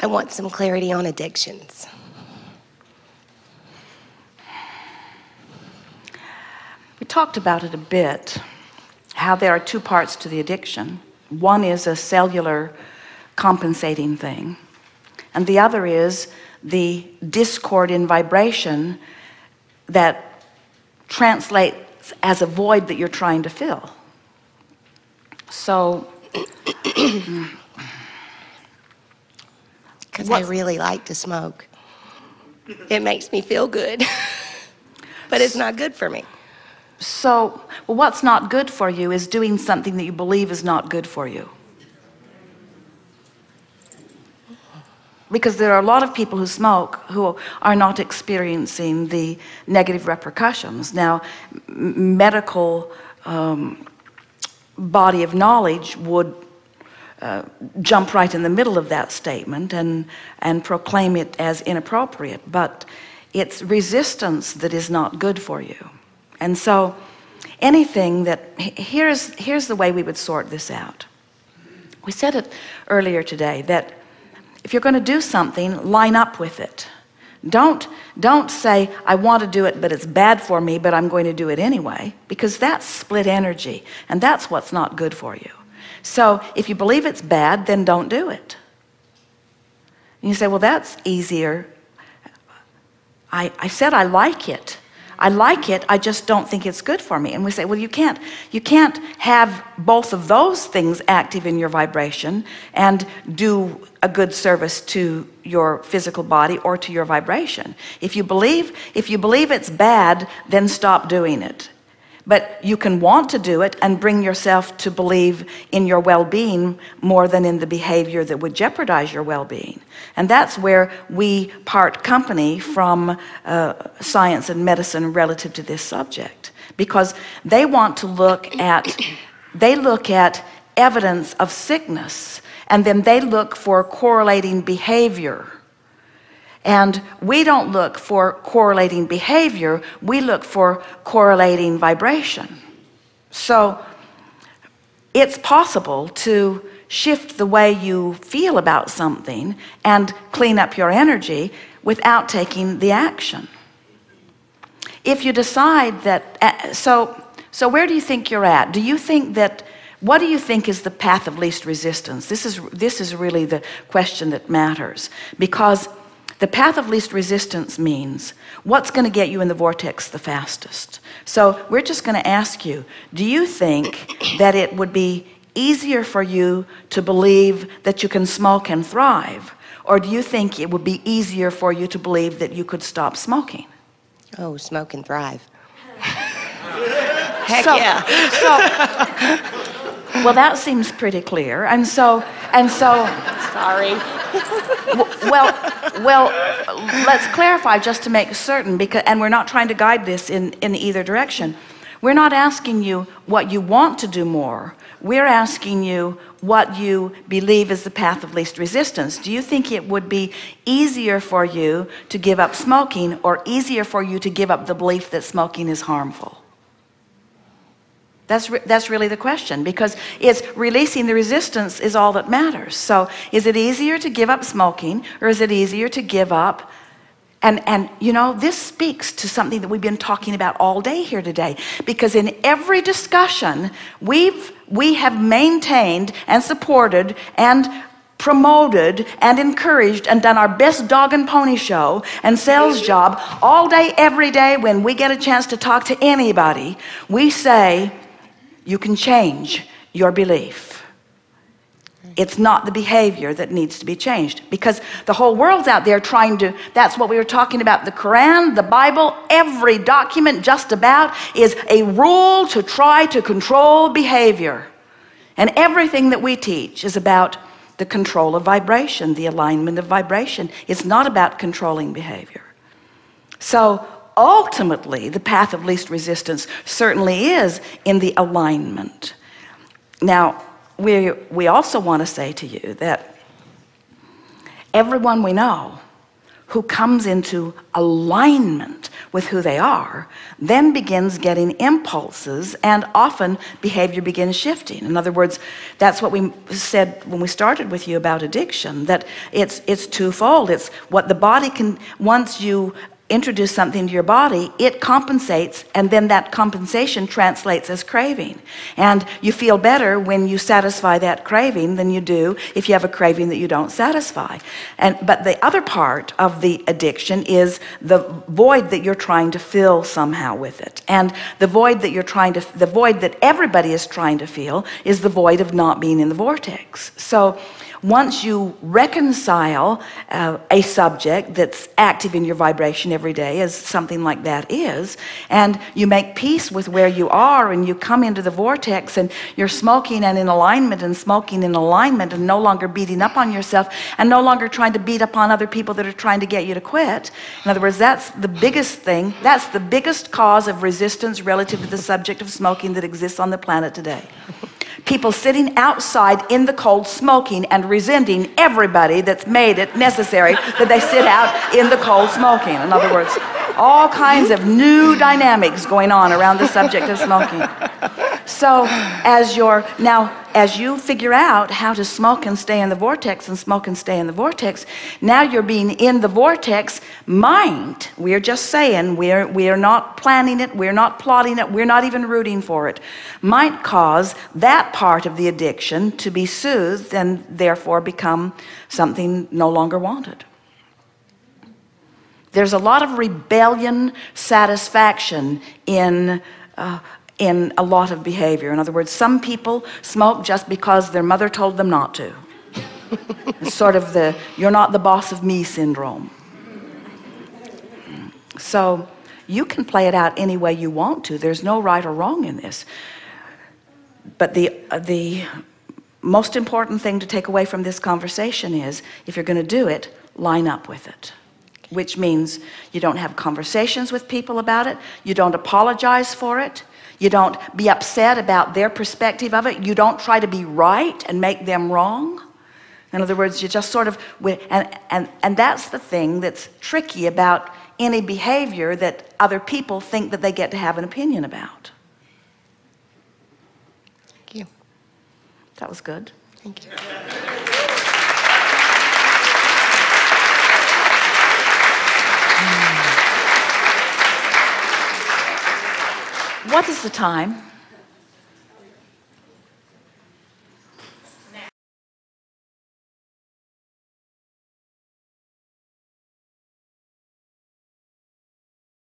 I want some clarity on addictions. We talked about it a bit, how there are two parts to the addiction. One is a cellular compensating thing, and the other is the discord in vibration that translates as a void that you're trying to fill. So, because I really like to smoke. It makes me feel good, but it's not good for me. So, well, what's not good for you is doing something that you believe is not good for you. Because there are a lot of people who smoke who are not experiencing the negative repercussions. Now, medical body of knowledge would jump right in the middle of that statement and proclaim it as inappropriate, but it's resistance that is not good for you. And so anything that, here's the way we would sort this out. We said it earlier today that if you're going to do something, line up with it. Don't say, I want to do it, but it's bad for me, but I'm going to do it anyway, because that's split energy, and that's what's not good for you. So if you believe it's bad, then don't do it. And you say, well, that's easier. I said I like it. I like it, I just don't think it's good for me. And we say, well, you can't have both of those things active in your vibration and do a good service to your physical body or to your vibration. If you believe it's bad, then stop doing it. But you can want to do it and bring yourself to believe in your well-being more than in the behavior that would jeopardize your well-being. And that's where we part company from science and medicine relative to this subject, because they want to look at evidence of sickness, and then they look for correlating behavior. And we don't look for correlating behavior, we look for correlating vibration. So it's possible to shift the way you feel about something and clean up your energy without taking the action. If you decide that, so where do you think you're at? Do you think that, what do you think is the path of least resistance? This is really the question that matters, because the path of least resistance means what's going to get you in the vortex the fastest. So we're just going to ask you, do you think that it would be easier for you to believe that you can smoke and thrive? Or do you think it would be easier for you to believe that you could stop smoking? Oh, smoke and thrive. Heck yeah. Well, that seems pretty clear. And so sorry. Well, let's clarify just to make certain, because, and we're not trying to guide this in either direction. We're not asking you what you want to do more. We're asking you what you believe is the path of least resistance. Do you think it would be easier for you to give up smoking, or easier for you to give up the belief that smoking is harmful? That's really the question, because it's releasing the resistance is all that matters. So is it easier to give up smoking, or is it easier to give up? And you know, this speaks to something that we've been talking about all day here today, because in every discussion we have maintained and supported and promoted and encouraged and done our best dog and pony show and sales job all day, every day. When we get a chance to talk to anybody, we say, you can change your belief. It's not the behavior that needs to be changed, because the whole world's out there trying to, that's what we were talking about, the Quran, the Bible, every document just about is a rule to try to control behavior. And everything that we teach is about the control of vibration, the alignment of vibration. It's not about controlling behavior. So ultimately, the path of least resistance certainly is in the alignment. Now, we also want to say to you that everyone we know who comes into alignment with who they are then begins getting impulses, and often behavior begins shifting. In other words, that's what we said when we started with you about addiction, that it's twofold. It's what the body can, once you introduce something to your body, it compensates, and then that compensation translates as craving. And you feel better when you satisfy that craving than you do if you have a craving that you don't satisfy. But the other part of the addiction is the void that you're trying to fill somehow with it. And the void that everybody is trying to feel is the void of not being in the vortex. So once you reconcile a subject that's active in your vibration every day, as something like that is, and you make peace with where you are, and you come into the vortex, and you're smoking and in alignment, and no longer beating up on yourself, and no longer trying to beat up on other people that are trying to get you to quit. In other words, that's the biggest thing. That's the biggest cause of resistance relative to the subject of smoking that exists on the planet today. People sitting outside in the cold smoking and resenting everybody that's made it necessary that they sit out in the cold smoking. In other words, all kinds of new dynamics going on around the subject of smoking. So as you figure out how to smoke and stay in the vortex, and smoke and stay in the vortex, now you're being in the vortex mind. We're just saying, we are not planning it, we're not plotting it, we're not even rooting for it. Might cause that part of the addiction to be soothed and therefore become something no longer wanted. There's a lot of rebellion satisfaction in a lot of behavior. In other words, some people smoke just because their mother told them not to. It's sort of the "you're not the boss of me" syndrome. So you can play it out any way you want to. There's no right or wrong in this. But the most important thing to take away from this conversation is, if you're going to do it, line up with it. Which means you don't have conversations with people about it. You don't apologize for it. You don't be upset about their perspective of it. You don't try to be right and make them wrong. In other words, you just sort of, and that's the thing that's tricky about any behavior that other people think that they get to have an opinion about. Thank you. That was good. Thank you. What is the time?